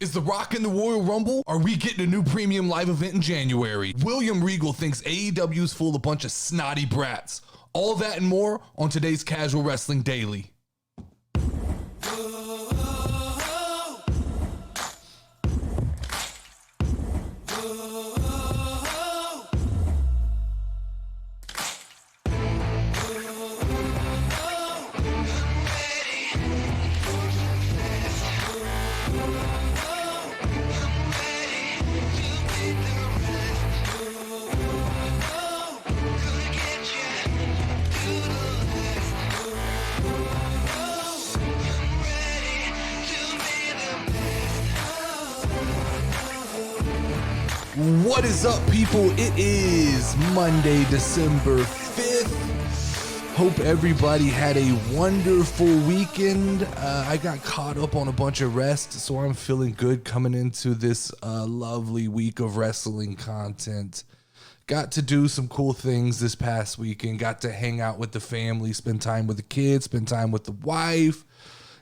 Is The Rock in the Royal Rumble? Are we getting a new premium live event in January? William Regal thinks AEW's full of a bunch of snotty brats. All that and more on today's Casual Wrestling Daily. What is up, people? It is Monday, December 5th. Hope everybody had a wonderful weekend. I got caught up on a bunch of rest, so I'm feeling good coming into this lovely week of wrestling content. Got to do some cool things this past weekend. Got to hang out with the family, spend time with the kids, spend time with the wife.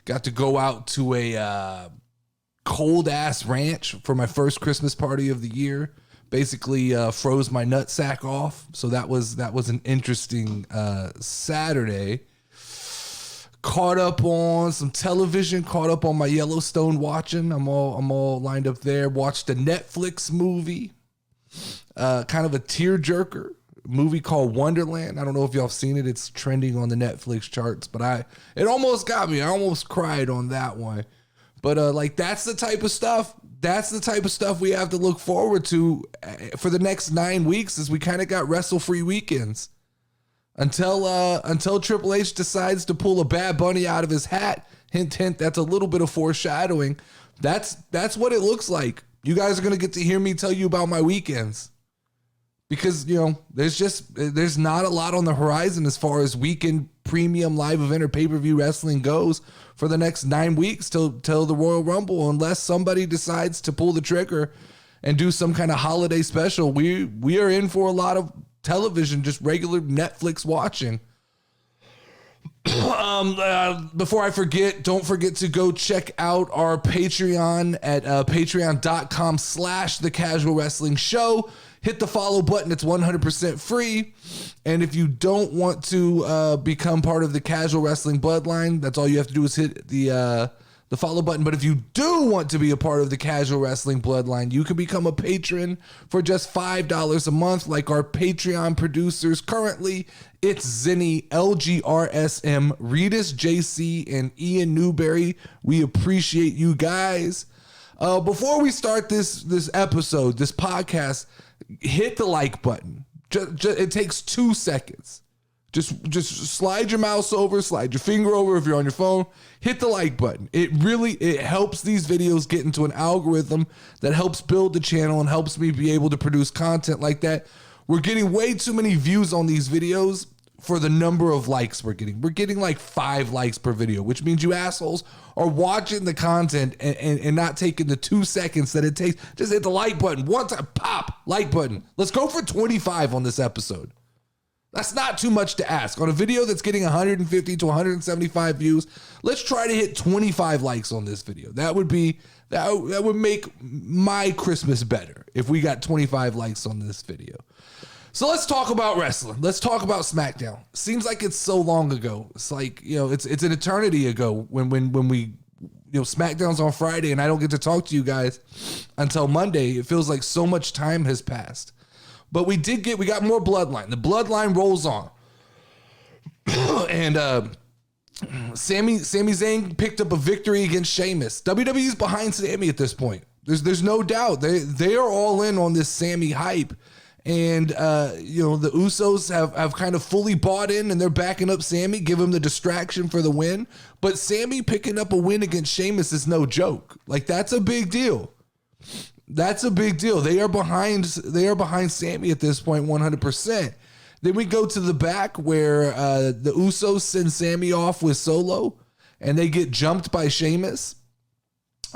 Got to go out to a cold ass ranch for my first Christmas party of the year. Basically froze my nutsack off, so that was an interesting Saturday. Caught up on some television, caught up on my Yellowstone watching. I'm all lined up there. Watched a Netflix movie, kind of a tearjerker movie called Wonderland. I don't know if y'all have seen it. It's trending on the Netflix charts, but it almost got me. I almost cried on that one. But that's the type of stuff. That's the type of stuff we have to look forward to for the next 9 weeks, as we kind of got wrestle-free weekends until Triple H decides to pull a Bad Bunny out of his hat. Hint, hint. That's a little bit of foreshadowing. That's what it looks like. You guys are gonna get to hear me tell you about my weekends, because there's not a lot on the horizon as far as weekend premium live event or pay-per-view wrestling goes for the next 9 weeks till the Royal Rumble, unless somebody decides to pull the trigger and do some kind of holiday special. We are in for a lot of television, just regular Netflix watching. Before I forget, don't forget to go check out our Patreon at patreon.com/The Casual Wrestling Show. Hit the follow button. It's 100% free. And if you don't want to become part of the Casual Wrestling Bloodline, that's all you have to do is hit the follow button. But if you do want to be a part of the Casual Wrestling Bloodline, you can become a patron for just $5 a month, like our Patreon producers currently. It's Zinni, LGRSM, Reedus JC, and Ian Newberry. We appreciate you guys. Before we start this episode, this podcast, hit the like button. It takes 2 seconds. Just slide your mouse over, slide your finger over if you're on your phone. Hit the like button. It helps these videos get into an algorithm that helps build the channel and helps me be able to produce content like that. We're getting way too many views on these videos for the number of likes we're getting. We're getting like 5 likes per video, which means you assholes are watching the content and not taking the 2 seconds that it takes. Just hit the like button one time, pop, like button. Let's go for 25 on this episode. That's not too much to ask. On a video that's getting 150 to 175 views, let's try to hit 25 likes on this video. That would make my Christmas better if we got 25 likes on this video. So let's talk about wrestling. Let's talk about SmackDown. Seems like it's so long ago. It's like, it's an eternity ago when we, SmackDown's on Friday and I don't get to talk to you guys until Monday. It feels like so much time has passed. But we got more Bloodline. The Bloodline rolls on. And Sami Zayn picked up a victory against Sheamus. WWE's behind Sami at this point. There's no doubt. They are all in on this Sami hype. And, the Usos have kind of fully bought in and they're backing up Sami, give him the distraction for the win. But Sami picking up a win against Sheamus is no joke. Like, that's a big deal. That's a big deal. They are behind Sami at this point, 100%. Then we go to the back where the Usos send Sami off with Solo and they get jumped by Sheamus,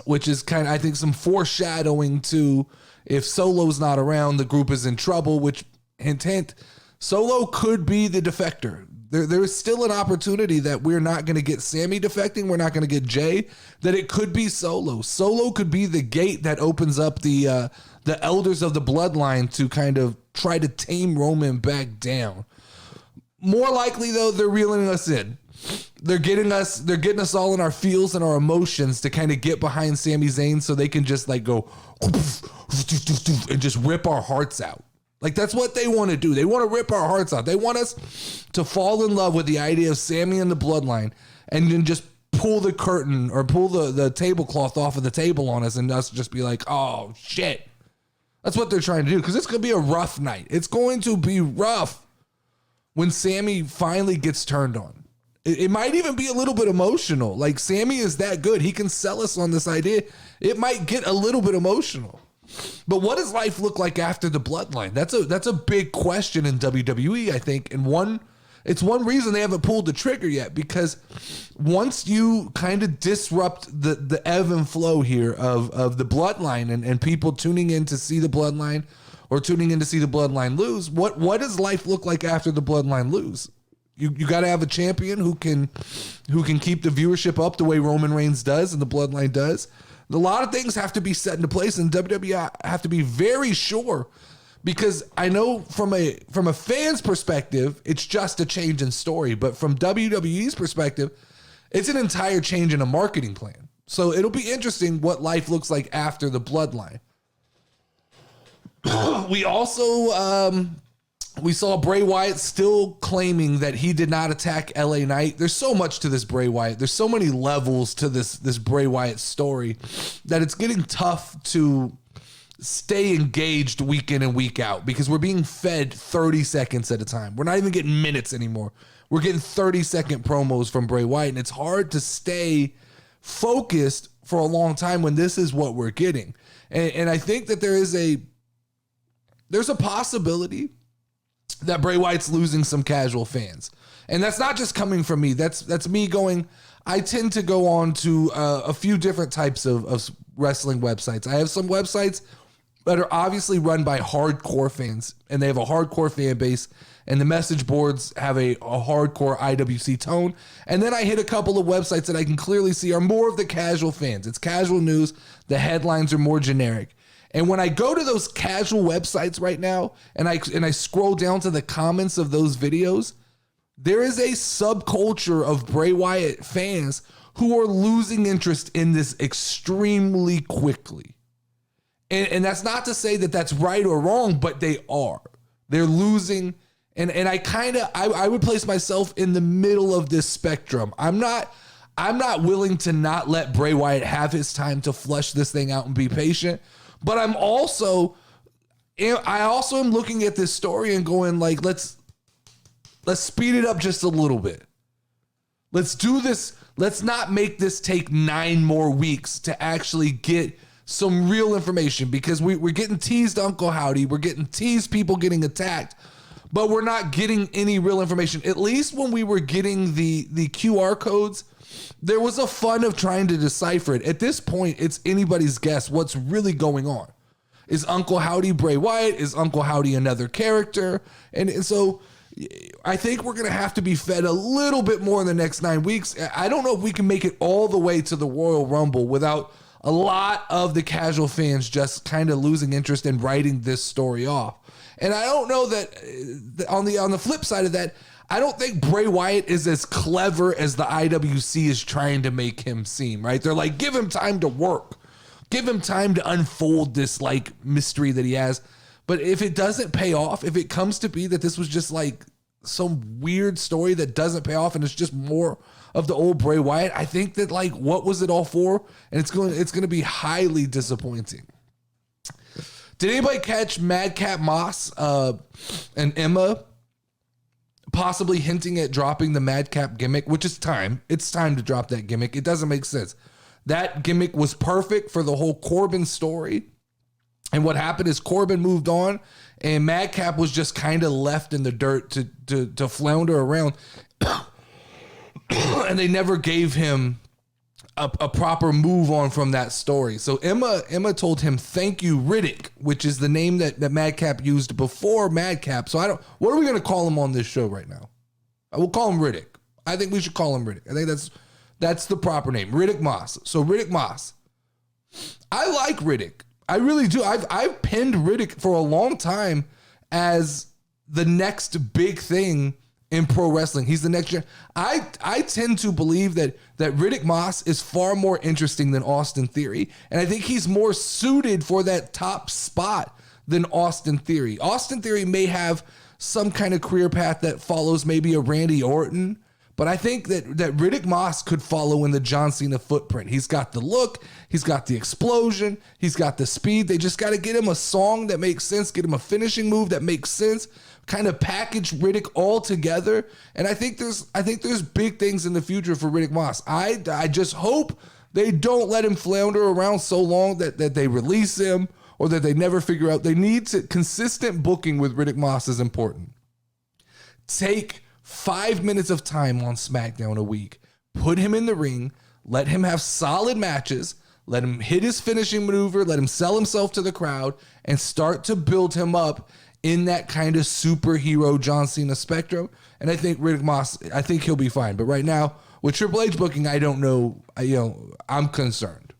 which is kind of, I think, some foreshadowing to, if Solo's not around, the group is in trouble, which, hint, hint, Solo could be the defector. There is still an opportunity that we're not going to get Sammy defecting. We're not going to get Jay. That it could be Solo. Solo could be the gate that opens up the elders of the bloodline to kind of try to tame Roman back down. More likely, though, they're reeling us in. They're getting us all in our feels and our emotions to kind of get behind Sami Zayn so they can just like go and just rip our hearts out. Like, that's what they want to do. They want to rip our hearts out. They want us to fall in love with the idea of Sammy and the bloodline and then just pull the curtain or pull the tablecloth off of the table on us and us just be like, oh, shit. That's what they're trying to do, because it's going to be a rough night. It's going to be rough when Sammy finally gets turned on. It might even be a little bit emotional. Like, Sammy is that good. He can sell us on this idea. It might get a little bit emotional. But what does life look like after the bloodline? That's a big question in WWE, I think. And it's one reason they haven't pulled the trigger yet, because once you kind of disrupt the ebb and flow here of the bloodline and people tuning in to see the bloodline or tuning in to see the bloodline lose, what does life look like after the bloodline lose? You got to have a champion who can keep the viewership up the way Roman Reigns does and the bloodline does. A lot of things have to be set into place, and WWE have to be very sure, because I know from a fan's perspective, it's just a change in story, but from WWE's perspective, it's an entire change in a marketing plan. So it'll be interesting what life looks like after the bloodline. We also we saw Bray Wyatt still claiming that he did not attack LA Knight. There's so much to this Bray Wyatt. There's so many levels to this Bray Wyatt story that it's getting tough to stay engaged week in and week out, because we're being fed 30 seconds at a time. We're not even getting minutes anymore. We're getting 30-second promos from Bray Wyatt, and it's hard to stay focused for a long time when this is what we're getting. And I think that there's a possibility that Bray Wyatt's losing some casual fans. And that's not just coming from me. That's me going, I tend to go on to a few different types of wrestling websites. I have some websites that are obviously run by hardcore fans, and they have a hardcore fan base, and the message boards have a hardcore IWC tone. And then I hit a couple of websites that I can clearly see are more of the casual fans. It's casual news. The headlines are more generic. And when I go to those casual websites right now and I scroll down to the comments of those videos, there is a subculture of Bray Wyatt fans who are losing interest in this extremely quickly. And that's not to say that that's right or wrong, but they are. They're losing. And I would place myself in the middle of this spectrum. I'm not willing to not let Bray Wyatt have his time to flush this thing out and be patient. But I also am looking at this story and going, like, let's speed it up just a little bit. Let's do this. Let's not make this take 9 more weeks to actually get some real information, because we're getting teased Uncle Howdy. We're getting teased people getting attacked, but we're not getting any real information. At least when we were getting the QR codes, there was a fun of trying to decipher it. At this point, it's anybody's guess what's really going on. Is Uncle Howdy Bray Wyatt? Is Uncle Howdy another character? And so I think we're going to have to be fed a little bit more in the next 9 weeks. I don't know if we can make it all the way to the Royal Rumble without a lot of the casual fans just kind of losing interest in writing this story off. And I don't know that on the flip side of that, I don't think Bray Wyatt is as clever as the IWC is trying to make him seem, right? They're like, give him time to work. Give him time to unfold this like mystery that he has. But if it doesn't pay off, if it comes to be that this was just like some weird story that doesn't pay off and it's just more of the old Bray Wyatt, I think that, like, what was it all for? And it's going to be highly disappointing. Did anybody catch Madcap Moss and Emma possibly hinting at dropping the Madcap gimmick, which is time. It's time to drop that gimmick. It doesn't make sense. That gimmick was perfect for the whole Corbin story. And what happened is Corbin moved on and Madcap was just kind of left in the dirt to flounder around. And they never gave him a proper move on from that story. So Emma told him, thank you, Riddick, which is the name that Madcap used before Madcap. So what are we going to call him on this show right now? I will call him Riddick. I think we should call him Riddick. I think that's the proper name, Riddick Moss. So Riddick Moss. I like Riddick. I really do. I've pinned Riddick for a long time as the next big thing in pro wrestling. He's the next gen. I tend to believe that Riddick Moss is far more interesting than Austin Theory. And I think he's more suited for that top spot than Austin Theory. Austin Theory may have some kind of career path that follows maybe a Randy Orton, but I think that Riddick Moss could follow in the John Cena footprint. He's got the look, he's got the explosion, he's got the speed. They just got to get him a song that makes sense, get him a finishing move that makes sense, kind of package Riddick all together. And I think there's big things in the future for Riddick Moss. I just hope they don't let him flounder around so long that they release him or that they never figure out. They need to, consistent booking with Riddick Moss is important. Take 5 minutes of time on SmackDown a week. Put him in the ring. Let him have solid matches. Let him hit his finishing maneuver. Let him sell himself to the crowd and start to build him up in that kind of superhero John Cena spectrum. And I think Riddick Moss, I think he'll be fine. But right now, with Triple H booking, I don't know. I'm concerned.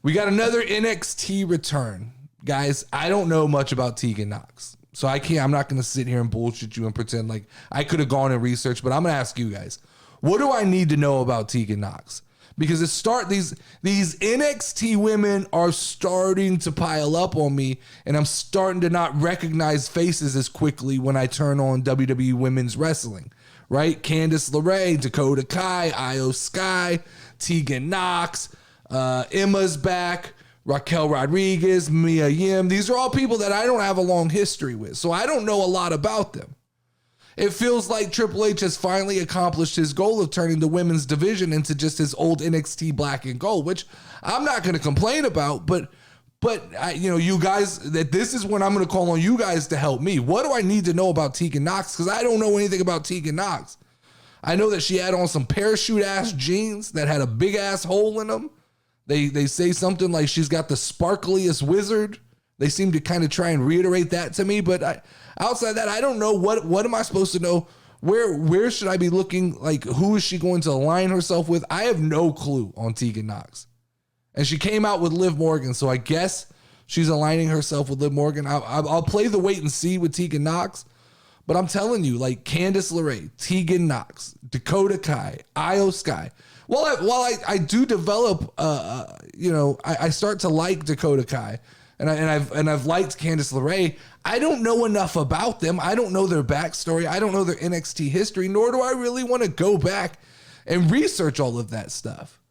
We got another NXT return. Guys, I don't know much about Tegan Nox. So I'm not going to sit here and bullshit you and pretend like I could have gone and researched, but I'm going to ask you guys, what do I need to know about Tegan Nox? Because these NXT women are starting to pile up on me, and I'm starting to not recognize faces as quickly when I turn on WWE Women's Wrestling, right? Candice LeRae, Dakota Kai, Io Sky, Tegan Nox, Emma's back, Raquel Rodriguez, Mia Yim. These are all people that I don't have a long history with, so I don't know a lot about them. It feels like Triple H has finally accomplished his goal of turning the women's division into just his old NXT black and gold, which I'm not going to complain about, but you guys, that this is when I'm going to call on you guys to help me. What do I need to know about Tegan Nox? Because I don't know anything about Tegan Nox. I know that she had on some parachute-ass jeans that had a big-ass hole in them. They say something like she's got the sparkliest wizard. They seem to kind of try and reiterate that to me, but outside that, I don't know what am I supposed to know? Where should I be looking? Like, who is she going to align herself with? I have no clue on Tegan Nox. And she came out with Liv Morgan, so I guess she's aligning herself with Liv Morgan. I'll play the wait and see with Tegan Nox, but I'm telling you, like Candice LeRae, Tegan Nox, Dakota Kai, Io Sky. While I do develop, I start to like Dakota Kai, and I've liked Candice LeRae. I don't know enough about them. I don't know their backstory. I don't know their NXT history, nor do I really want to go back and research all of that stuff.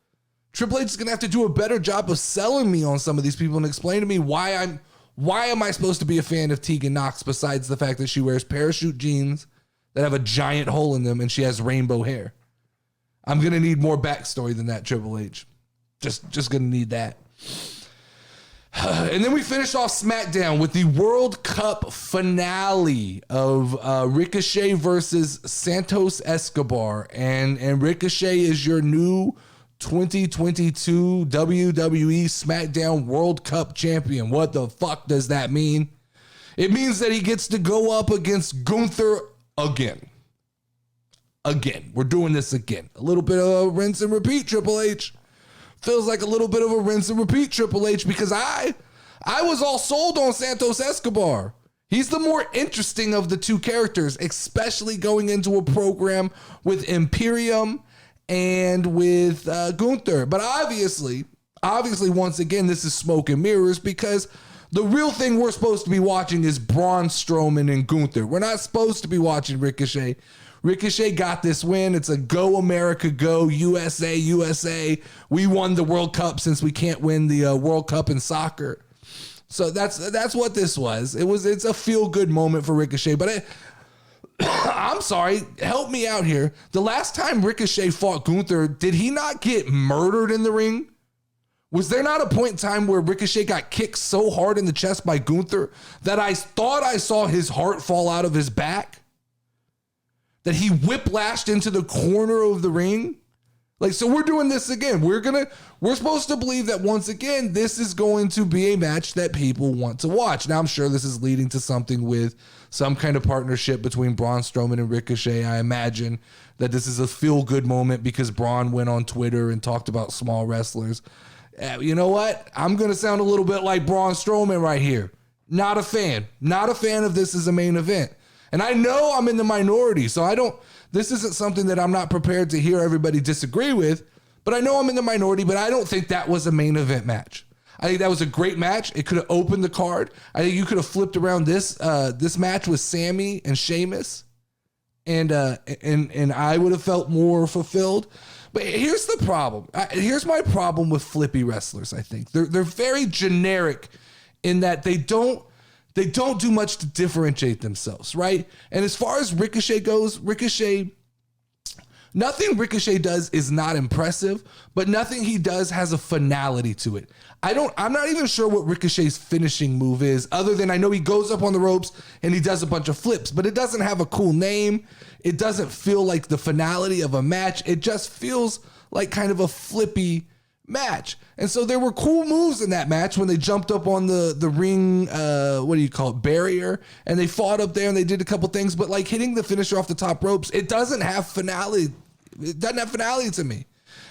Triple H is going to have to do a better job of selling me on some of these people and explain to me why am I supposed to be a fan of Tegan Nox besides the fact that she wears parachute jeans that have a giant hole in them and she has rainbow hair. I'm going to need more backstory than that, Triple H. Just going to need that. And then we finished off SmackDown with the World Cup finale of Ricochet versus Santos Escobar. And Ricochet is your new 2022 WWE SmackDown World Cup champion. What the fuck does that mean? It means that he gets to go up against Gunther again. Again. We're doing this again. A little bit of a rinse and repeat, Triple H. Feels like a little bit of a rinse and repeat, Triple H, because I was all sold on Santos Escobar. He's the more interesting of the two characters, especially going into a program with Imperium and with Gunther. But obviously, once again, this is smoke and mirrors because the real thing we're supposed to be watching is Braun Strowman and Gunther. We're not supposed to be watching Ricochet. Ricochet got this win. It's a go America, go USA, USA. We won the World Cup since we can't win the World Cup in soccer. So that's what this was. It's a feel good moment for Ricochet. But I'm sorry, help me out here. The last time Ricochet fought Gunther, did he not get murdered in the ring? Was there not a point in time where Ricochet got kicked so hard in the chest by Gunther that I thought I saw his heart fall out of his back? That he whiplashed into the corner of the ring? Like, so we're doing this again. We're supposed to believe that once again, this is going to be a match that people want to watch. Now, I'm sure this is leading to something with some kind of partnership between Braun Strowman and Ricochet. I imagine that this is a feel-good moment because Braun went on Twitter and talked about small wrestlers. You know what? I'm going to sound a little bit like Braun Strowman right here. Not a fan. Not a fan of this as a main event. And I know I'm in the minority, so this isn't something that I'm not prepared to hear everybody disagree with, but I know I'm in the minority, but I don't think that was a main event match. I think that was a great match. It could have opened the card. I think you could have flipped around this match with Sammy and Sheamus, and I would have felt more fulfilled. But here's the problem. Here's my problem with flippy wrestlers, I think. They're very generic in that they don't do much to differentiate themselves, right? And as far as Ricochet goes, nothing Ricochet does is not impressive, but nothing he does has a finality to it. I'm not even sure what Ricochet's finishing move is, other than I know he goes up on the ropes and he does a bunch of flips, but it doesn't have a cool name. It doesn't feel like the finality of a match. It just feels like kind of a flippy match. And so there were cool moves in that match when they jumped up on the ring, barrier, and they fought up there and they did a couple things, but like hitting the finisher off the top ropes, it doesn't have finality. It doesn't have finality to me.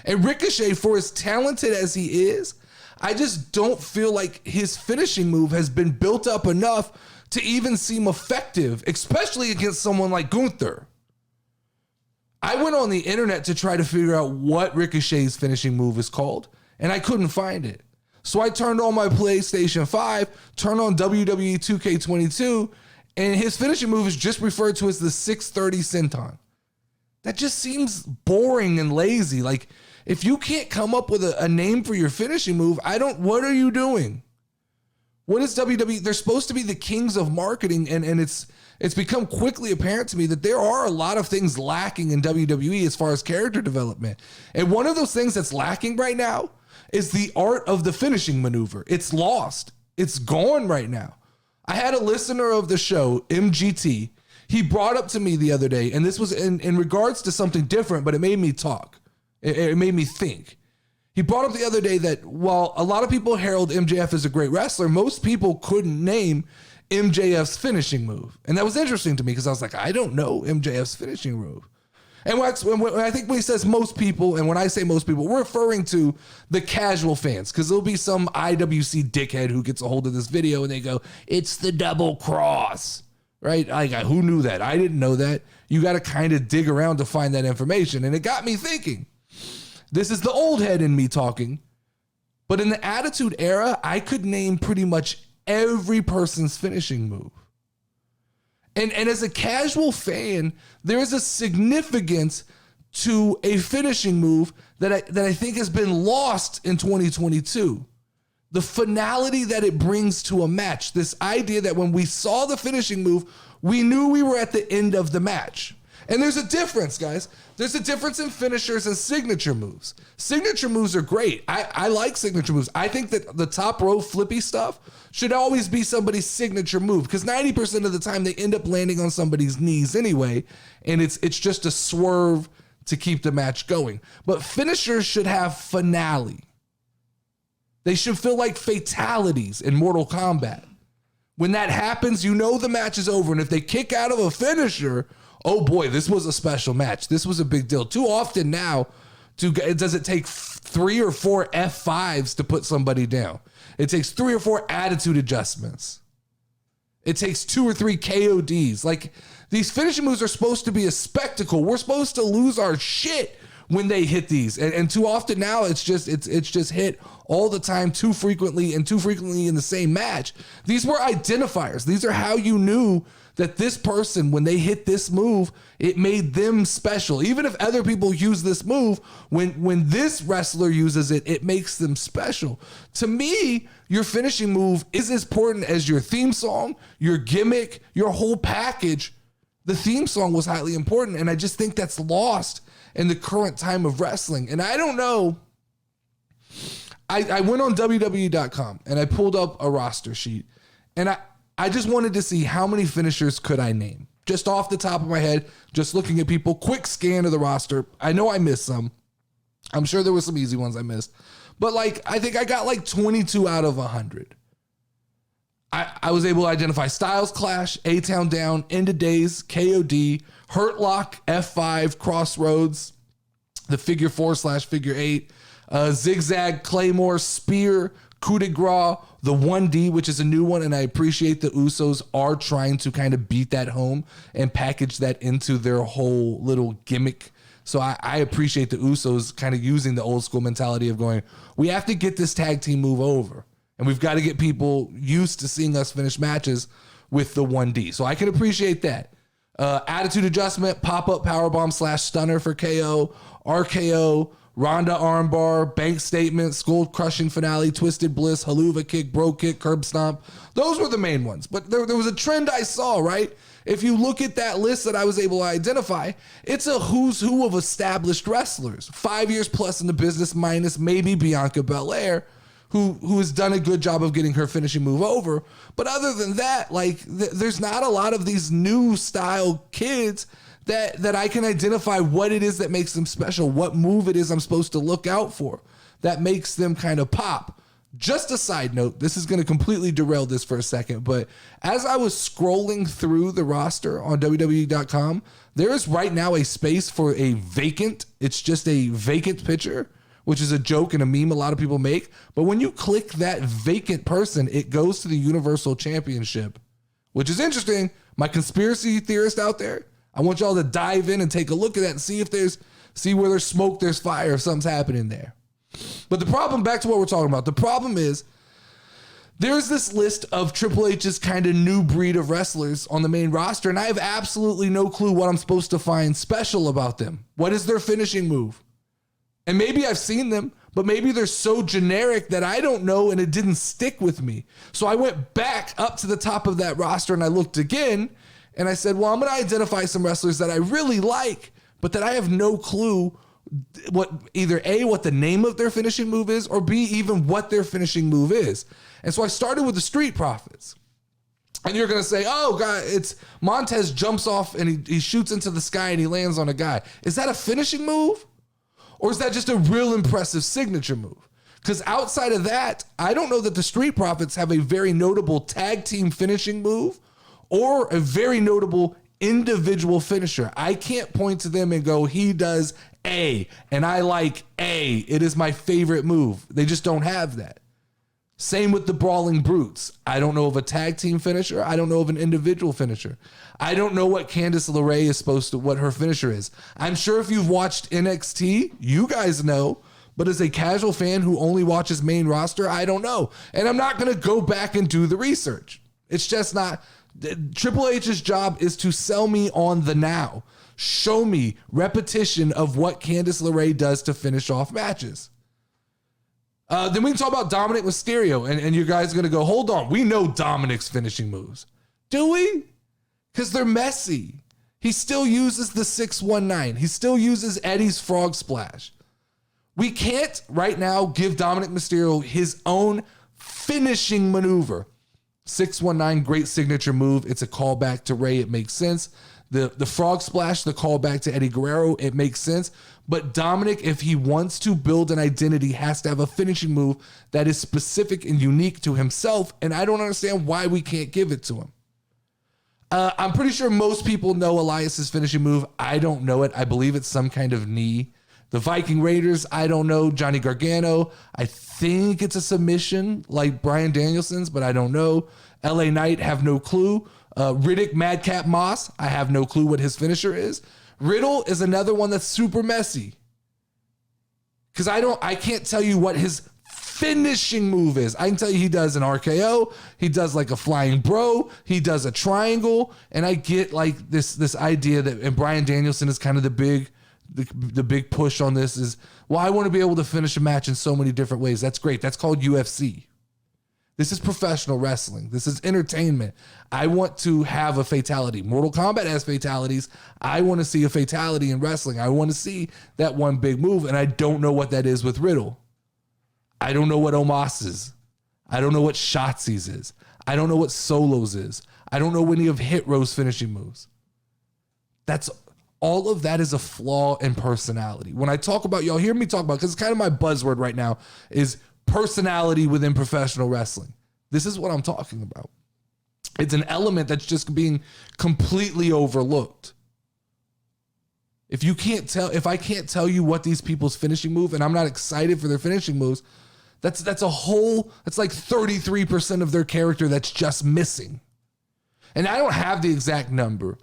And Ricochet, for as talented as he is, I just don't feel like his finishing move has been built up enough to even seem effective, especially against someone like Gunther. I went on the internet to try to figure out what Ricochet's finishing move is called, and I couldn't find it. So I turned on my PlayStation 5, turned on WWE 2K22, and his finishing move is just referred to as the 630 senton. That just seems boring and lazy. Like, if you can't come up with a name for your finishing move, what are you doing? What is WWE? They're supposed to be the kings of marketing, and it's become quickly apparent to me that there are a lot of things lacking in WWE as far as character development. And one of those things that's lacking right now is the art of the finishing maneuver. It's lost. It's gone right now. I had a listener of the show, MGT. He brought up to me the other day, and this was in regards to something different, but it made me talk. It made me think. He brought up the other day that while a lot of people herald MJF as a great wrestler, most people couldn't name MJF's finishing move. And that was interesting to me because I was like, I don't know MJF's finishing move. And I think when he says most people, and when I say most people, we're referring to the casual fans, because there'll be some IWC dickhead who gets a hold of this video and they go, it's the double cross, right? Who knew that? I didn't know that. You got to kind of dig around to find that information. And it got me thinking. This is the old head in me talking, but in the Attitude Era, I could name pretty much every person's finishing move. And as a casual fan, there is a significance to a finishing move that I think has been lost in 2022. The finality that it brings to a match. This idea that when we saw the finishing move, we knew we were at the end of the match. And there's a difference, guys. There's a difference in finishers and signature moves. Signature moves are great. I like signature moves. I think that the top row flippy stuff should always be somebody's signature move, because 90% of the time they end up landing on somebody's knees anyway, and it's just a swerve to keep the match going. But finishers should have finale. They should feel like fatalities in Mortal Kombat. When that happens, you know the match is over, and if they kick out of a finisher, oh boy, this was a special match. This was a big deal. Too often now, does it take 3 or 4 F5s to put somebody down? It takes 3 or 4 attitude adjustments. It takes 2 or 3 KODs. Like, these finishing moves are supposed to be a spectacle. We're supposed to lose our shit when they hit these. And too often now, it's just hit all the time, too frequently in the same match. These were identifiers. These are how you knew that this person, when they hit this move, it made them special. Even if other people use this move, when this wrestler uses it, it makes them special. To me, your finishing move is as important as your theme song, your gimmick, your whole package. The theme song was highly important, and I just think that's lost in the current time of wrestling. And I don't know. I went on WWE.com and I pulled up a roster sheet, and I just wanted to see how many finishers could I name. Just off the top of my head, just looking at people, quick scan of the roster. I know I missed some. I'm sure there were some easy ones I missed. But like, I think I got like 22 out of 100. I was able to identify Styles Clash, A-Town Down, End of Days, KOD, Hurt Lock, F5, Crossroads, the figure 4/figure 8, Zigzag, Claymore, Spear, Coup de Grace, the 1D, which is a new one, and I appreciate the Usos are trying to kind of beat that home and package that into their whole little gimmick. So I appreciate the Usos kind of using the old school mentality of going, we have to get this tag team move over. And we've got to get people used to seeing us finish matches with the 1D. So I can appreciate that. Attitude Adjustment, Pop-Up Powerbomb /Stunner for KO, RKO, Ronda Armbar, Bank Statement, Skull Crushing Finale, Twisted Bliss, Haluva Kick, Bro Kick, Curb Stomp. Those were the main ones. But there was a trend I saw, right? If you look at that list that I was able to identify, it's a who's who of established wrestlers. 5 years plus in the business, minus maybe Bianca Belair, who has done a good job of getting her finishing move over. But other than that, like there's not a lot of these new style kids that I can identify what it is that makes them special, what move it is I'm supposed to look out for that makes them kind of pop. Just a side note, this is going to completely derail this for a second, but as I was scrolling through the roster on WWE.com, there is right now a space for a vacant. It's just a vacant picture, which is a joke and a meme a lot of people make. But when you click that vacant person, it goes to the Universal Championship, which is interesting. My conspiracy theorist out there, I want y'all to dive in and take a look at that and see where there's smoke, there's fire, if something's happening there. But the problem, back to what we're talking about, the problem is there's this list of Triple H's kind of new breed of wrestlers on the main roster, and I have absolutely no clue what I'm supposed to find special about them. What is their finishing move? And maybe I've seen them, but maybe they're so generic that I don't know and it didn't stick with me. So I went back up to the top of that roster and I looked again and I said, well, I'm going to identify some wrestlers that I really like, but that I have no clue what either A, what the name of their finishing move is, or B, even what their finishing move is. And so I started with the Street Profits. And you're going to say, oh, God, it's Montez jumps off and he shoots into the sky and he lands on a guy. Is that a finishing move? Or is that just a real impressive signature move? Because outside of that, I don't know that the Street Profits have a very notable tag team finishing move or a very notable individual finisher. I can't point to them and go, he does A, and I like A. It is my favorite move. They just don't have that. Same with the Brawling Brutes. I don't know of a tag team finisher. I don't know of an individual finisher. I don't know what Candice LeRae is what her finisher is. I'm sure if you've watched NXT, you guys know, but as a casual fan who only watches main roster, I don't know. And I'm not going to go back and do the research. It's just not. Triple H's job is to sell me on the now. Show me repetition of what Candice LeRae does to finish off matches. Then we can talk about Dominic Mysterio, and you guys are going to go, hold on, we know Dominic's finishing moves. Do we? Because they're messy. He still uses the 619. He still uses Eddie's Frog Splash. We can't right now give Dominic Mysterio his own finishing maneuver. 619, great signature move. It's a callback to Ray. It makes sense. The Frog Splash, the callback to Eddie Guerrero, it makes sense. But Dominic, if he wants to build an identity, has to have a finishing move that is specific and unique to himself. And I don't understand why we can't give it to him. I'm pretty sure most people know Elias's finishing move. I don't know it. I believe it's some kind of knee. The Viking Raiders, I don't know. Johnny Gargano, I think it's a submission like Bryan Danielson's, but I don't know. LA Knight, have no clue. Riddick, Madcap Moss, I have no clue what his finisher is. Riddle is another one that's super messy. Because I can't tell you what his finishing move is. I can tell you he does an RKO, he does like a flying bro, he does a triangle, and I get like this idea that, and Bryan Danielson is kind of the big push on this is, well, I want to be able to finish a match in so many different ways. That's great. That's called UFC. This is professional wrestling. This is entertainment. I want to have a fatality. Mortal Kombat has fatalities. I want to see a fatality in wrestling. I want to see that one big move, and I don't know what that is with Riddle. I don't know what Omos is. I don't know what Shotzi's is. I don't know what Solo's is. I don't know any of Hit Row's finishing moves. That's all of that is a flaw in personality. When I talk about, y'all hear me talk about, because it's kind of my buzzword right now, is personality within professional wrestling. This is what I'm talking about. It's an element that's just being completely overlooked. If I can't tell you what these people's finishing move, and I'm not excited for their finishing moves, that's like 33% of their character that's just missing. And I don't have the exact number,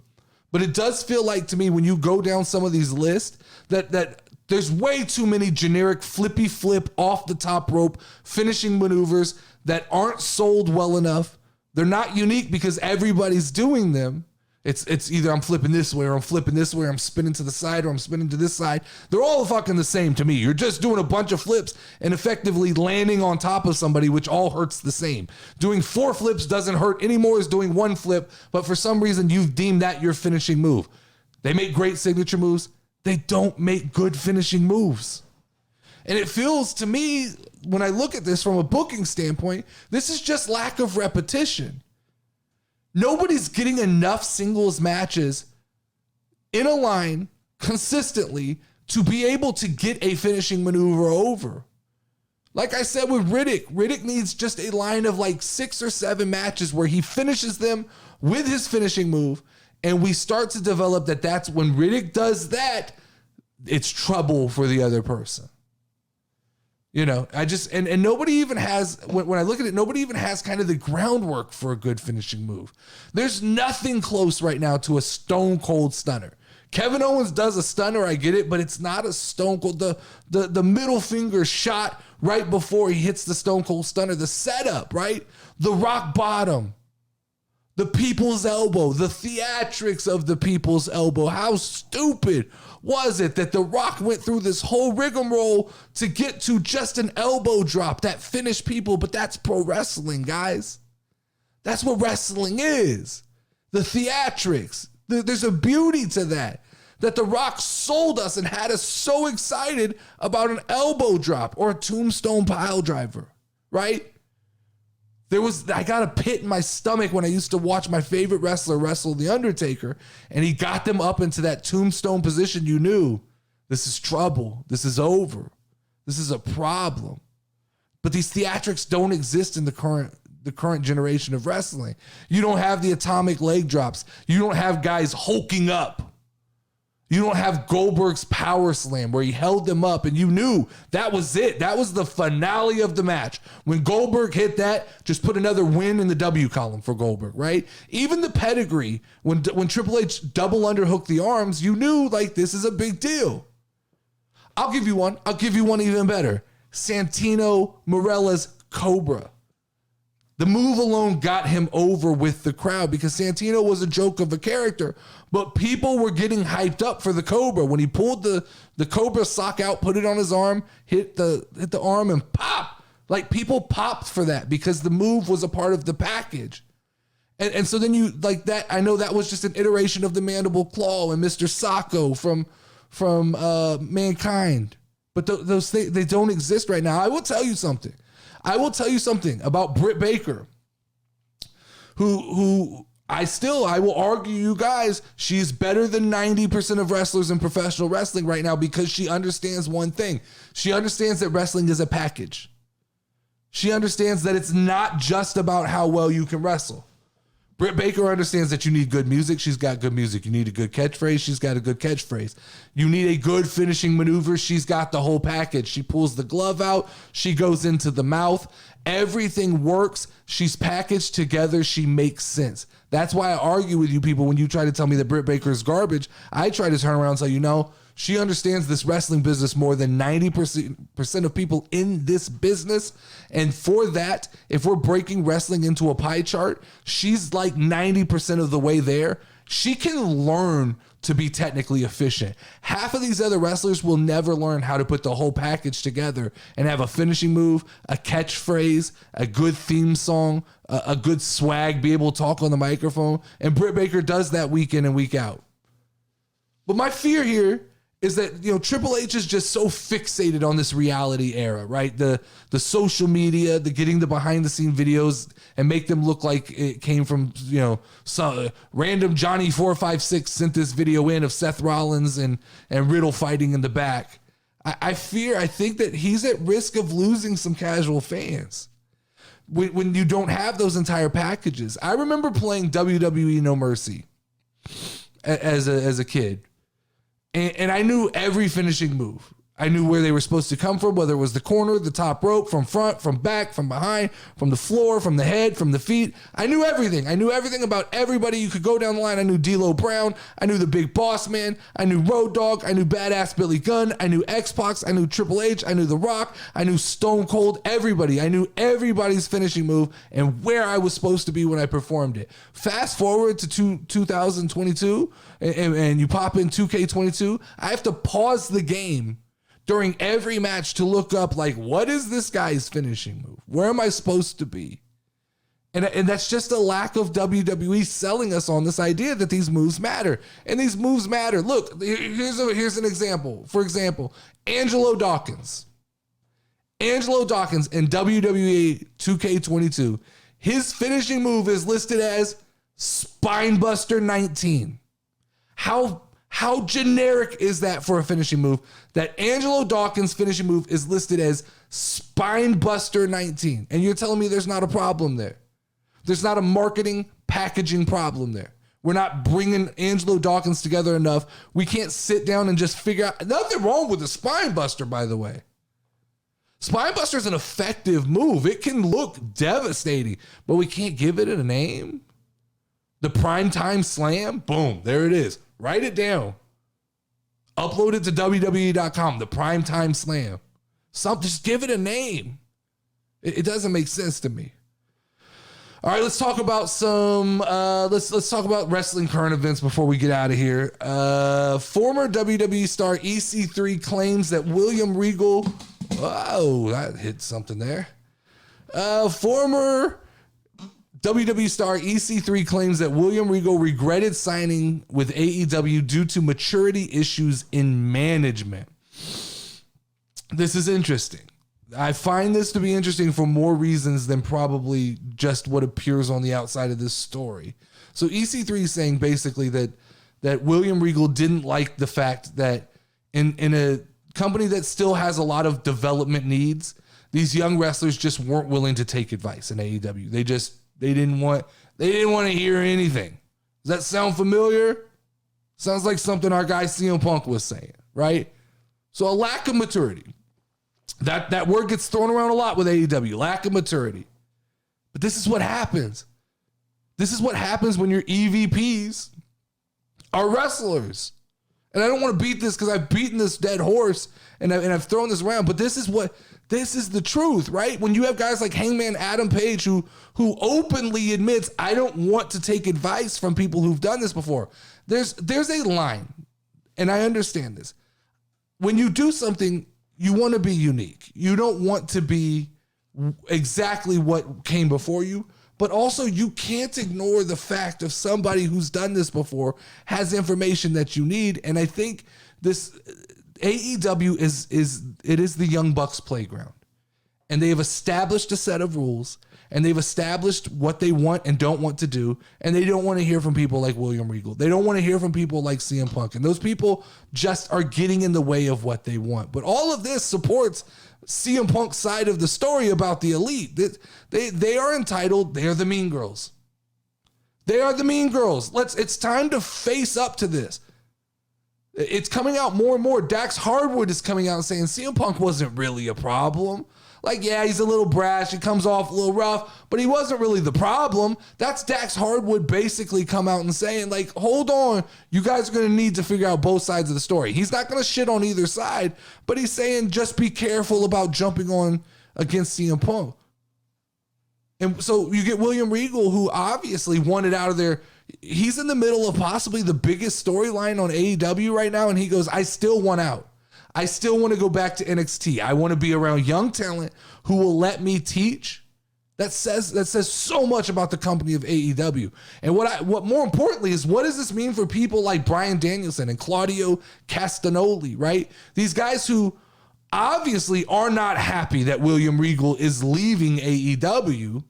but it does feel like to me when you go down some of these lists that there's way too many generic flippy flip off the top rope finishing maneuvers that aren't sold well enough. They're not unique because everybody's doing them. It's either I'm flipping this way or I'm flipping this way, or I'm spinning to the side or I'm spinning to this side. They're all fucking the same to me. You're just doing a bunch of flips and effectively landing on top of somebody, which all hurts the same. Doing 4 flips doesn't hurt anymore as doing 1 flip, but for some reason you've deemed that your finishing move. They make great signature moves. They don't make good finishing moves. And it feels to me, when I look at this from a booking standpoint, this is just lack of repetition. Nobody's getting enough singles matches in a line consistently to be able to get a finishing maneuver over. Like I said with Riddick needs just a line of like 6 or 7 matches where he finishes them with his finishing move, and we start to develop that's when Riddick does that, it's trouble for the other person. You know, and nobody even has, when I look at it, nobody even has kind of the groundwork for a good finishing move. There's nothing close right now to a stone cold stunner. Kevin Owens does a stunner, I get it, but it's not a stone cold. The middle finger shot right before he hits the stone cold stunner, the setup, right? The rock bottom, the people's elbow, the theatrics of the people's elbow. How stupid was it that The Rock went through this whole rigmarole to get to just an elbow drop that finished people? But that's pro wrestling, guys. That's what wrestling is. The theatrics. There's a beauty to that The Rock sold us and had us so excited about an elbow drop or a tombstone pile driver, right? I got a pit in my stomach when I used to watch my favorite wrestler wrestle The Undertaker, and he got them up into that tombstone position. You knew this is trouble. This is over. This is a problem. But these theatrics don't exist in the current generation of wrestling. You don't have the atomic leg drops. You don't have guys hulking up. You don't have Goldberg's power slam where he held them up and you knew that was it. That was the finale of the match. When Goldberg hit that, just put another win in the W column for Goldberg, right? Even the pedigree, when Triple H double underhooked the arms, you knew like this is a big deal. I'll give you one. I'll give you one even better. Santino Marella's Cobra. The move alone got him over with the crowd because Santino was a joke of a character, but people were getting hyped up for the Cobra. When he pulled the Cobra sock out, put it on his arm, hit the arm and pop. Like people popped for that because the move was a part of the package. And so then you like that. I know that was just an iteration of the mandible claw and Mr. Sacco from Mankind, but those things, they don't exist right now. I will tell you something about Britt Baker, who I will argue, you guys, she's better than 90% of wrestlers in professional wrestling right now because she understands one thing. She understands that wrestling is a package. She understands that it's not just about how well you can wrestle. Britt Baker understands that you need good music. She's got good music. You need a good catchphrase. She's got a good catchphrase. You need a good finishing maneuver. She's got the whole package. She pulls the glove out. She goes into the mouth. Everything works. She's packaged together. She makes sense. That's why I argue with you people when you try to tell me that Britt Baker is garbage. I try to turn around and tell you, no, she understands this wrestling business more than 90% of people in this business. And for that, if we're breaking wrestling into a pie chart, she's like 90% of the way there. She can learn to be technically efficient. Half of these other wrestlers will never learn how to put the whole package together and have a finishing move, a catchphrase, a good theme song, a good swag, be able to talk on the microphone. And Britt Baker does that week in and week out. But my fear here is that, Triple H is just so fixated on this reality era, right? The social media, the getting the behind the scene videos and make them look like it came from, some random Johnny 456 sent this video in of Seth Rollins and Riddle fighting in the back. I think that he's at risk of losing some casual fans when you don't have those entire packages. I remember playing WWE No Mercy as a kid. And I knew every finishing move. I knew where they were supposed to come from, whether it was the corner, the top rope, from front, from back, from behind, from the floor, from the head, from the feet. I knew everything. I knew everything about everybody. You could go down the line. I knew D'Lo Brown. I knew the Big Boss Man. I knew Road Dogg. I knew Badass Billy Gunn. I knew X-Pac. I knew Triple H. I knew The Rock. I knew Stone Cold. Everybody. I knew everybody's finishing move and where I was supposed to be when I performed it. Fast forward to 2022, and you pop in 2K22. I have to pause the game during every match to look up, like, what is this guy's finishing move? Where am I supposed to be? And that's just a lack of WWE selling us on this idea that these moves matter. And these moves matter. Look, here's an example. For example, Angelo Dawkins. Angelo Dawkins in WWE 2K22. His finishing move is listed as Spinebuster 19. How generic is that for a finishing move? That Angelo Dawkins' finishing move is listed as Spinebuster 19. And you're telling me there's not a problem there. There's not a marketing, packaging problem there. We're not bringing Angelo Dawkins together enough. We can't sit down and just figure out. Nothing wrong with the Spinebuster, by the way. Spinebuster is an effective move. It can look devastating, but we can't give it a name. The Primetime Slam, boom, there it is. Write it down. Upload it to WWE.com, the Primetime Slam. Just give it a name. It doesn't make sense to me. All right, let's talk about let's talk about wrestling current events before we get out of here. Former WWE star EC3 claims that William Regal, that hit something there. Former WWE star EC3 claims that William Regal regretted signing with AEW due to maturity issues in management. This is interesting. I find this to be interesting for more reasons than probably just what appears on the outside of this story. So EC3 is saying basically that William Regal didn't like the fact that in a company that still has a lot of development needs, these young wrestlers just weren't willing to take advice in AEW. They didn't want to hear anything. Does that sound familiar? Sounds like something our guy CM Punk was saying, right? So a lack of maturity. That word gets thrown around a lot with AEW, lack of maturity. But this is what happens. This is what happens when your EVPs are wrestlers. And I don't want to beat this because I've beaten this dead horse and I've thrown this around, but this is the truth, right? When you have guys like Hangman Adam Page who openly admits, I don't want to take advice from people who've done this before. There's a line, and I understand this. When you do something, you want to be unique. You don't want to be exactly what came before you, but also you can't ignore the fact of somebody who's done this before has information that you need. And I think this AEW is the Young Bucks playground, and they have established a set of rules, and they've established what they want and don't want to do, and they don't want to hear from people like William Regal. They don't want to hear from people like CM Punk, and those people just are getting in the way of what they want. But all of this supports CM Punk's side of the story about the elite. They are entitled. They are the mean girls. They are the mean girls. It's time to face up to this. It's coming out more and more. Dax Hardwood is coming out and saying CM Punk wasn't really a problem. Like, yeah, he's a little brash. He comes off a little rough, but he wasn't really the problem. That's Dax Hardwood basically come out and saying, like, hold on, you guys are going to need to figure out both sides of the story. He's not going to shit on either side, but he's saying just be careful about jumping on against CM Punk. And so you get William Regal, who obviously wanted out of there. He's in the middle of possibly the biggest storyline on AEW right now, and he goes, I still want out. I still want to go back to NXT. I want to be around young talent who will let me teach. that says so much about the company of AEW. And what more importantly is, what does this mean for people like Bryan Danielson and Claudio Castagnoli, right? These guys who obviously are not happy that William Regal is leaving AEW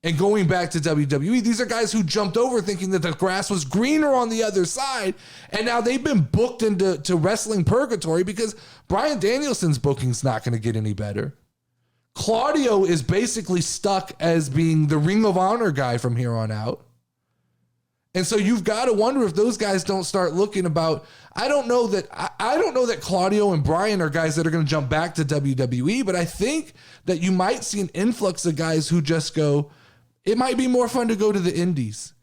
and going back to WWE. These are guys who jumped over thinking that the grass was greener on the other side, and now they've been booked into wrestling purgatory because Bryan Danielson's booking's not going to get any better. Claudio is basically stuck as being the Ring of Honor guy from here on out. And so you've got to wonder if those guys don't start looking about, I don't know that Claudio and Bryan are guys that are going to jump back to WWE, but I think that you might see an influx of guys who just go, it might be more fun to go to the indies.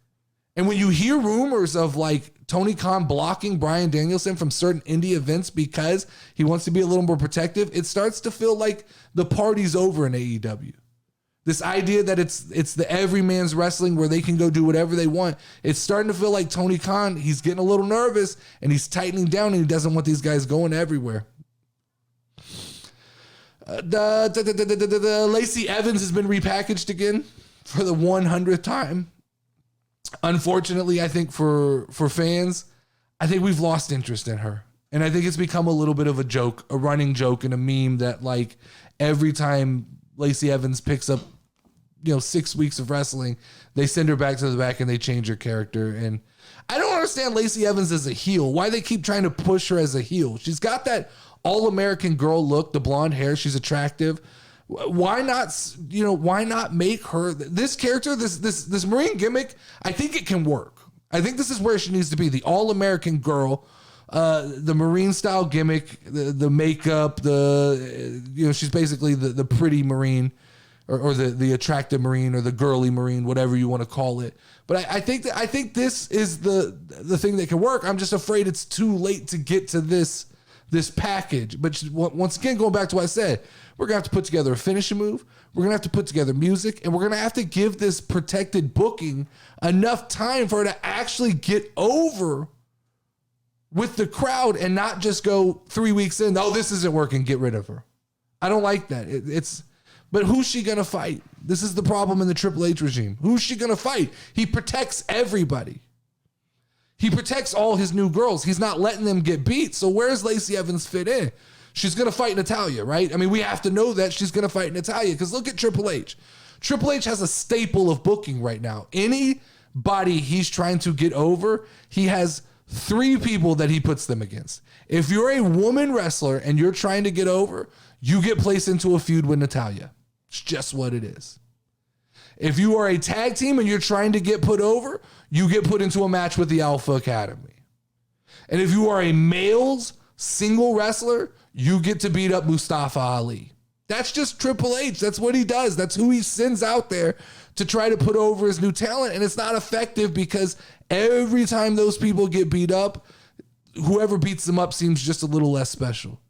And when you hear rumors of like Tony Khan blocking Bryan Danielson from certain indie events because he wants to be a little more protective, it starts to feel like the party's over in AEW. This idea that it's the everyman's wrestling where they can go do whatever they want. It's starting to feel like Tony Khan, he's getting a little nervous and he's tightening down and he doesn't want these guys going everywhere. The Lacey Evans has been repackaged again for the 100th time. Unfortunately, I think for fans, I think we've lost interest in her. And I think it's become a little bit of a joke, a running joke and a meme that like every time Lacey Evans picks up, 6 weeks of wrestling, they send her back to the back and they change her character. And I don't understand Lacey Evans as a heel, why they keep trying to push her as a heel. She's got that all-American girl look, the blonde hair, she's attractive. Why not make her this character, this Marine gimmick? I think it can work. I think this is where she needs to be. The all-American girl, the Marine style gimmick, the makeup, she's basically the pretty Marine or the attractive Marine or the girly Marine, whatever you want to call it. But I think this is the thing that can work. I'm just afraid it's too late to get to this package. But once again, going back to what I said, we're going to have to put together a finishing move. We're going to have to put together music, and we're going to have to give this protected booking enough time for her to actually get over with the crowd and not just go 3 weeks in, oh, this isn't working, get rid of her. I don't like that. But who's she going to fight? This is the problem in the Triple H regime. Who's she going to fight? He protects everybody. He protects all his new girls. He's not letting them get beat. So where's Lacey Evans fit in? She's going to fight Natalya, right? I mean, we have to know that she's going to fight Natalya because look at Triple H. Triple H has a staple of booking right now. Anybody he's trying to get over, he has 3 people that he puts them against. If you're a woman wrestler and you're trying to get over, you get placed into a feud with Natalya. It's just what it is. If you are a tag team and you're trying to get put over, you get put into a match with the Alpha Academy. And if you are a male's single wrestler, you get to beat up Mustafa Ali. That's just Triple H. That's what he does. That's who he sends out there to try to put over his new talent. And it's not effective because every time those people get beat up, whoever beats them up seems just a little less special.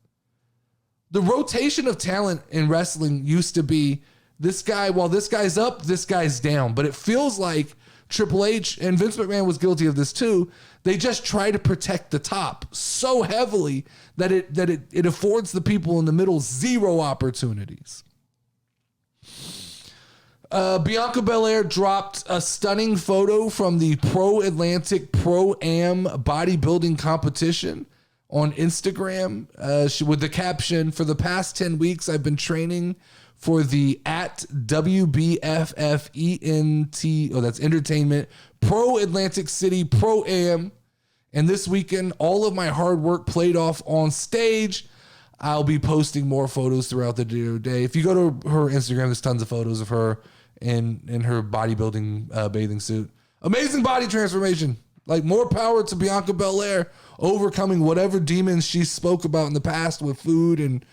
The rotation of talent in wrestling used to be this guy, while this guy's up, this guy's down. But it feels like Triple H, and Vince McMahon was guilty of this too, they just try to protect the top so heavily that it affords the people in the middle zero opportunities. Bianca Belair dropped a stunning photo from the Pro Atlantic Pro-Am bodybuilding competition on Instagram with the caption, "For the past 10 weeks, I've been training for the at WBFFENT, that's Entertainment, Pro Atlantic City Pro-Am. And this weekend, all of my hard work played off on stage. I'll be posting more photos throughout the day." If you go to her Instagram, there's tons of photos of her in her bodybuilding bathing suit. Amazing body transformation. Like, more power to Bianca Belair overcoming whatever demons she spoke about in the past with food and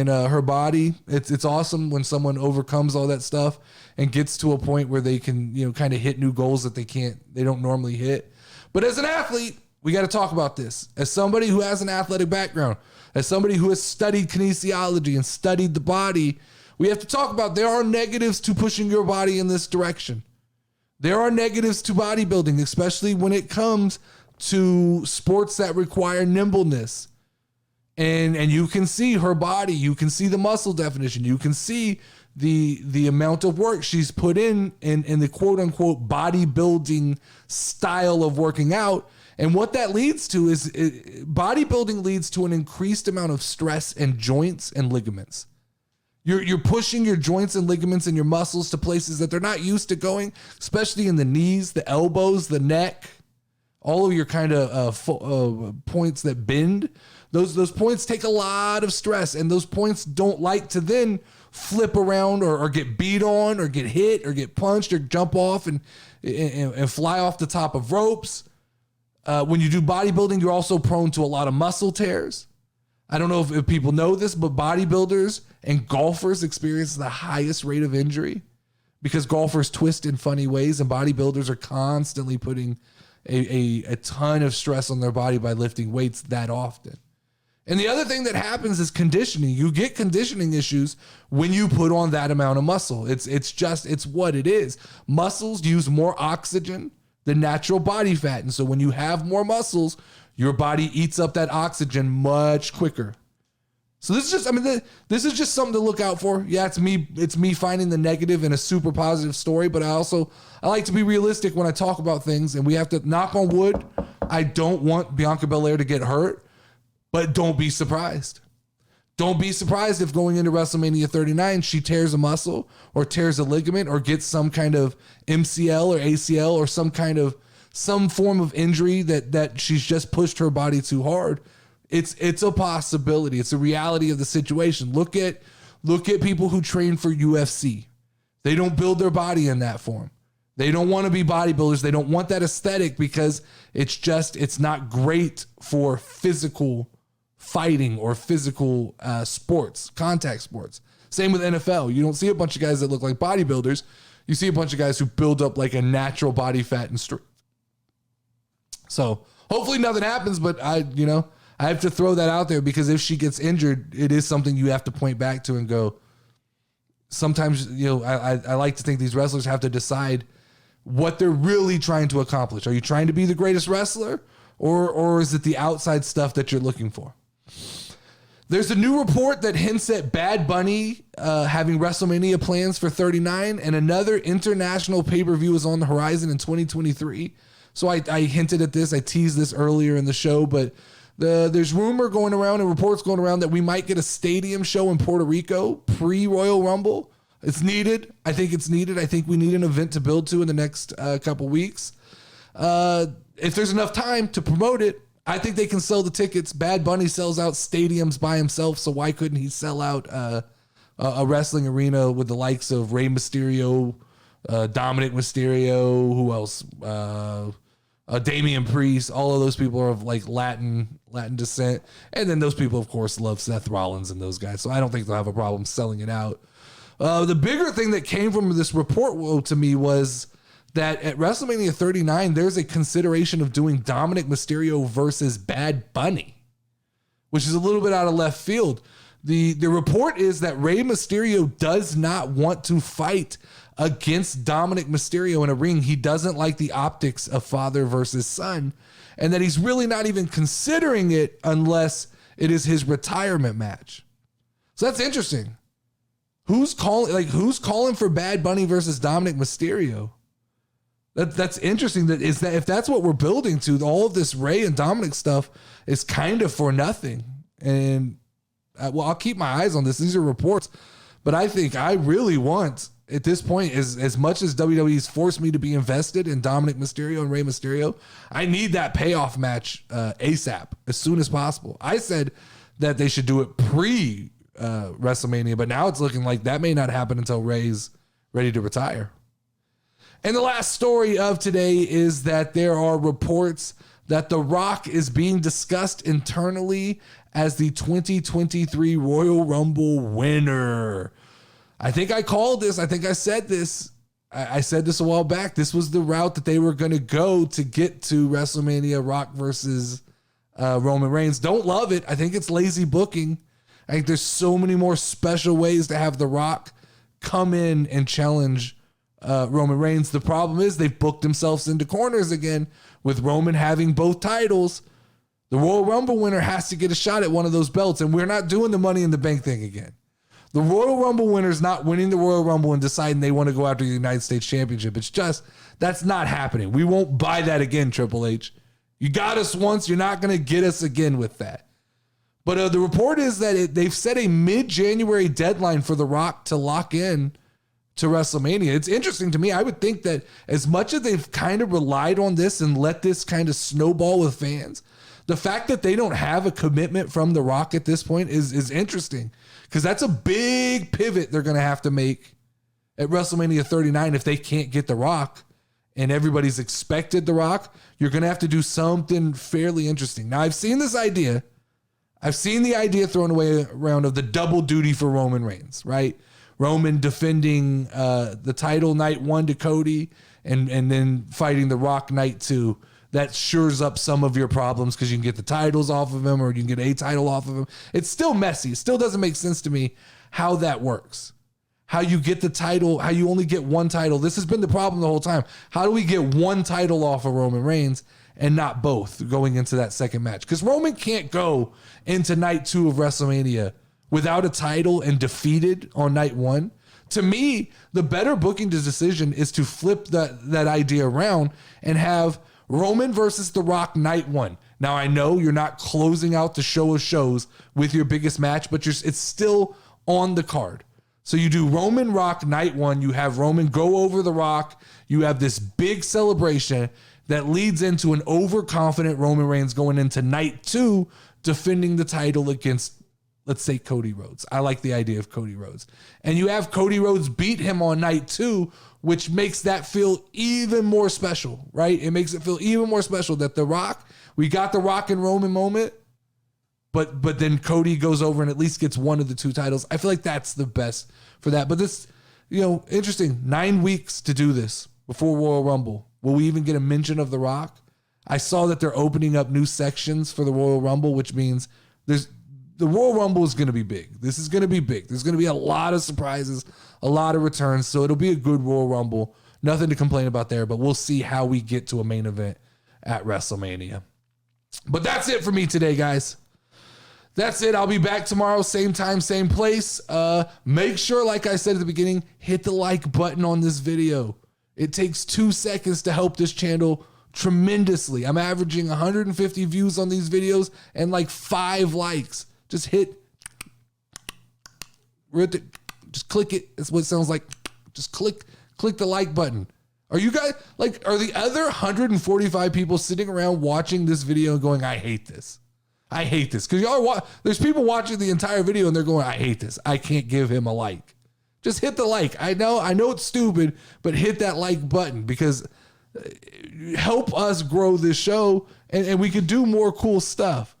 her body. It's awesome when someone overcomes all that stuff and gets to a point where they can, kind of hit new goals that they don't normally hit. But as an athlete, we got to talk about this. As somebody who has an athletic background, as somebody who has studied kinesiology and studied the body, we have to talk about there are negatives to pushing your body in this direction. There are negatives to bodybuilding, especially when it comes to sports that require nimbleness. And you can see her body. You can see the muscle definition. You can see the amount of work she's put in the quote unquote bodybuilding style of working out. And what that leads to is bodybuilding leads to an increased amount of stress in joints and ligaments. You're pushing your joints and ligaments and your muscles to places that they're not used to going, especially in the knees, the elbows, the neck, all of your kind of points that bend. Those points take a lot of stress, and those points don't like to then flip around or get beat on or get hit or get punched or jump off and fly off the top of ropes. When you do bodybuilding, you're also prone to a lot of muscle tears. I don't know if people know this, but bodybuilders and golfers experience the highest rate of injury because golfers twist in funny ways, and bodybuilders are constantly putting a ton of stress on their body by lifting weights that often. And the other thing that happens is conditioning. You get conditioning issues when you put on that amount of muscle. It's what it is. Muscles use more oxygen than natural body fat. And so when you have more muscles, your body eats up that oxygen much quicker. So this is just something to look out for. Yeah, it's me finding the negative in a super positive story, but I like to be realistic when I talk about things, and we have to knock on wood. I don't want Bianca Belair to get hurt, but don't be surprised. Don't be surprised if going into WrestleMania 39, she tears a muscle or tears a ligament or gets some kind of MCL or ACL or some form of injury that she's just pushed her body too hard. It's a possibility. It's a reality of the situation. Look at people who train for UFC. They don't build their body in that form. They don't want to be bodybuilders. They don't want that aesthetic because it's not great for physical fighting or physical sports, contact sports. Same with NFL. You don't see a bunch of guys that look like bodybuilders. You see a bunch of guys who build up like a natural body fat and strength. So hopefully nothing happens, but I have to throw that out there because if she gets injured, it is something you have to point back to and go. Sometimes, I like to think these wrestlers have to decide what they're really trying to accomplish. Are you trying to be the greatest wrestler or is it the outside stuff that you're looking for? There's a new report that hints at Bad Bunny having WrestleMania plans for 39, and another international pay-per-view is on the horizon in 2023. So I hinted at this. I teased this earlier in the show, but there's rumor going around and reports going around that we might get a stadium show in Puerto Rico pre-Royal Rumble. It's needed. I think it's needed. I think we need an event to build to in the next couple weeks. If there's enough time to promote it, I think they can sell the tickets. Bad Bunny sells out stadiums by himself, so why couldn't he sell out a wrestling arena with the likes of Rey Mysterio, Dominic Mysterio, who else? Damian Priest. All of those people are of like Latin descent, and then those people, of course, love Seth Rollins and those guys. So I don't think they'll have a problem selling it out. The bigger thing that came from this report to me was that at WrestleMania 39, there's a consideration of doing Dominic Mysterio versus Bad Bunny, which is a little bit out of left field. The report is that Rey Mysterio does not want to fight against Dominic Mysterio in a ring. He doesn't like the optics of father versus son, and that he's really not even considering it unless it is his retirement match. So that's interesting. Who's calling for Bad Bunny versus Dominic Mysterio? That's interesting. That if that's what we're building to, all of this Rey and Dominic stuff is kind of for nothing. And I'll keep my eyes on this. These are reports, but I think I really want at this point, as much as WWE's forced me to be invested in Dominic Mysterio and Rey Mysterio, I need that payoff match ASAP, as soon as possible. I said that they should do it pre WrestleMania, but now it's looking like that may not happen until Rey's ready to retire. And the last story of today is that there are reports that The Rock is being discussed internally as the 2023 Royal Rumble winner. I think I called this. I think I said this. I said this a while back. This was the route that they were going to go to get to WrestleMania, Rock versus Roman Reigns. Don't love it. I think it's lazy booking. I think there's so many more special ways to have The Rock come in and challenge Roman Reigns. The problem is they've booked themselves into corners again with Roman having both titles. The Royal Rumble winner has to get a shot at one of those belts, and we're not doing the Money in the Bank thing again. The Royal Rumble winner's not winning the Royal Rumble and deciding they want to go after the United States Championship. It's just, that's not happening. We won't buy that again, Triple H. You got us once. You're not going to get us again with that. But the report is that they've set a mid-January deadline for The Rock to lock in to WrestleMania. It's interesting to me. I would think that as much as they've kind of relied on this and let this kind of snowball with fans, the fact that they don't have a commitment from The Rock at this point is interesting, because that's a big pivot they're going to have to make at WrestleMania 39 if they can't get The Rock and everybody's expected The Rock. You're going to have to do something fairly interesting. Now, I've seen this idea. I've seen the idea thrown away around of the double duty for Roman Reigns, right? Roman defending the title night 1 to Cody and then fighting The Rock night 2. That shores up some of your problems because you can get the titles off of him or you can get a title off of him. It's still messy. It still doesn't make sense to me how that works. How you get the title, how you only get one title. This has been the problem the whole time. How do we get one title off of Roman Reigns and not both going into that second match? Because Roman can't go into night 2 of WrestleMania without a title and defeated on night 1. To me, the better booking decision is to flip that idea around and have Roman versus The Rock night 1. Now, I know you're not closing out the show of shows with your biggest match, but it's still on the card. So you do Roman Rock night 1. You have Roman go over The Rock. You have this big celebration that leads into an overconfident Roman Reigns going into night 2, defending the title against, let's say, Cody Rhodes. I like the idea of Cody Rhodes. And you have Cody Rhodes beat him on night 2, which makes that feel even more special, right? It makes it feel even more special that The Rock, we got the Rock and Roman moment, but then Cody goes over and at least gets one of the 2 titles. I feel like that's the best for that. But this, interesting. 9 weeks to do this before Royal Rumble. Will we even get a mention of The Rock? I saw that they're opening up new sections for the Royal Rumble, which means the Royal Rumble is going to be big. This is going to be big. There's going to be a lot of surprises, a lot of returns. So it'll be a good Royal Rumble. Nothing to complain about there, but we'll see how we get to a main event at WrestleMania. But that's it for me today, guys. That's it. I'll be back tomorrow, same time, same place. Make sure, like I said at the beginning, hit the like button on this video. It takes 2 seconds to help this channel tremendously. I'm averaging 150 views on these videos and like 5 likes. Just just click it. That's what it sounds like. Just click the like button. Are you guys are the other 145 people sitting around watching this video and going, I hate this. I hate this. Because there's people watching the entire video and they're going, I hate this. I can't give him a like. Just hit the like. I know it's stupid, but hit that like button because help us grow this show and we can do more cool stuff.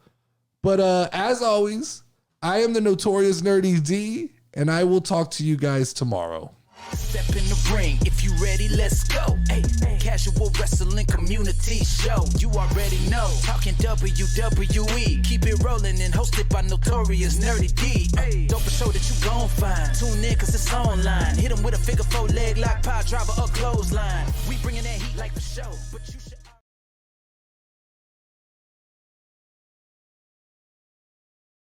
But as always, I am the Notorious Nerdy D, and I will talk to you guys tomorrow. Step in the ring, if you ready, let's go. Hey, casual wrestling community show. You already know, talking WWE. Keep it rolling and hosted by Notorious Nerdy D. Don't be sure that you gon' find. Tune in cause it's online. Hit 'em with a figure 4 leg lock, power driver or clothesline. We bringing that heat like for show, but you